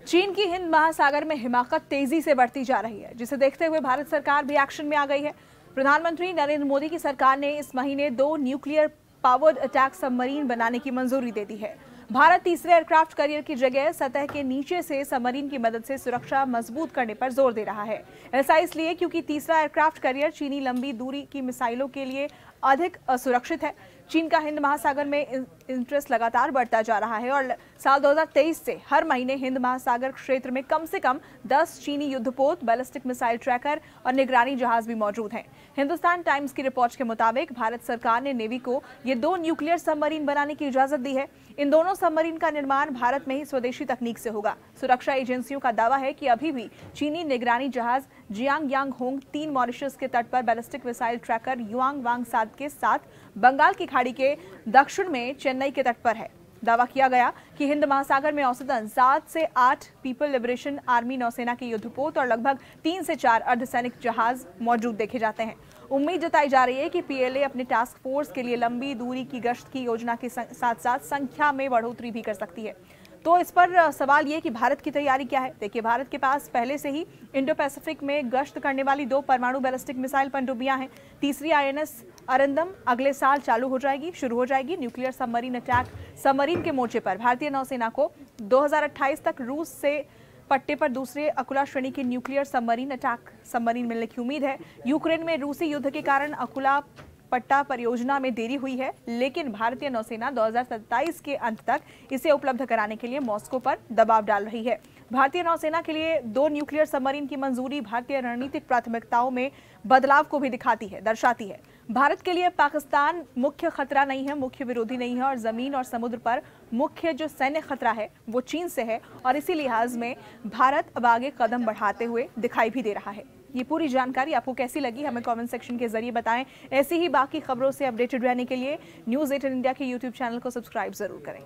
चीन की हिंद महासागर में हिमाकत तेजी से बढ़ती जा रही है, जिसे देखते हुए भारत सरकार भी एक्शन में आ गई है। प्रधानमंत्री नरेंद्र मोदी की सरकार ने इस महीने 2 न्यूक्लियर पावर्ड अटैक सबमरीन बनाने की मंजूरी दे दी है। भारत तीसरे एयरक्राफ्ट कैरियर की जगह सतह के नीचे से सबमरीन की मदद से सुरक्षा मजबूत करने पर जोर दे रहा है। ऐसा इसलिए क्योंकि तीसरा एयरक्राफ्ट कैरियर चीनी लंबी दूरी की मिसाइलों के लिए अधिक असुरक्षित है। चीन का हिंद महासागर में इंटरेस्ट लगातार बढ़ता जा रहा है और साल 2023 से हर महीने हिंद महासागर क्षेत्र में कम से कम 10 चीनी युद्धपोत, बैलिस्टिक मिसाइल ट्रैकर और निगरानी जहाज भी मौजूद हैं। हिंदुस्तान टाइम्स की रिपोर्ट के मुताबिक भारत सरकार ने नेवी को ये 2 न्यूक्लियर सबमरीन बनाने की इजाजत दी है। इन दोनों सबमरीन का निर्माण भारत में ही स्वदेशी तकनीक से होगा। सुरक्षा एजेंसियों का दावा है कि अभी भी चीनी निगरानी जहाज जियांग यांग होंग 3 मॉरिशस के तट पर बैलिस्टिक मिसाइल ट्रैकर युआंग वांग सात के साथ बंगाल की खाड़ी के दक्षिण में चेन्नई के तट पर है। दावा किया गया कि हिंद महासागर में औसतन 7 से 8 पीपल लिबरेशन आर्मी नौसेना के युद्धपोत और लगभग 3 से 4 अर्धसैनिक जहाज मौजूद देखे जाते हैं। उम्मीद जताई जा रही है कि पीएलए अपने टास्क फोर्स के लिए लंबी दूरी की गश्त की योजना के साथ साथ संख्या में बढ़ोतरी भी कर सकती है। तो इस पर सवाल ये कि भारत की तैयारी क्या है। देखिए, भारत के पास पहले से ही इंडो पैसिफिक में गश्त करने वाली 2 परमाणु बैलिस्टिक मिसाइल पनडुब्बियां हैं। तीसरी आईएनएस अरिंदम अगले साल शुरू हो जाएगी। न्यूक्लियर सबमरीन अटैक सबमरीन के मोर्चे पर भारतीय नौसेना को 2028 तक रूस से पट्टे पर दूसरे अकुला श्रेणी के न्यूक्लियर सबमरीन अटैक सबमरीन मिलने की उम्मीद है। यूक्रेन में रूसी युद्ध के कारण अकुला पट्टा परियोजना में देरी हुई है, लेकिन भारतीय नौसेना 2027 के अंत तक इसे उपलब्ध कराने के लिए मॉस्को पर दबाव डाल रही है। भारतीय नौसेना के लिए 2 न्यूक्लियर सबमरीन की मंजूरी भारतीय रणनीतिक प्राथमिकताओं में बदलाव को भी दर्शाती है। भारत के लिए पाकिस्तान मुख्य खतरा नहीं है, मुख्य विरोधी नहीं है और जमीन और समुद्र पर मुख्य जो सैन्य खतरा है वो चीन से है और इसी लिहाज में भारत अब आगे कदम बढ़ाते हुए दिखाई भी दे रहा है। ये पूरी जानकारी आपको कैसी लगी हमें कमेंट सेक्शन के जरिए बताएं। ऐसी ही बाकी खबरों से अपडेटेड रहने के लिए न्यूज़ 18 इंडिया के यूट्यूब चैनल को सब्सक्राइब जरूर करें।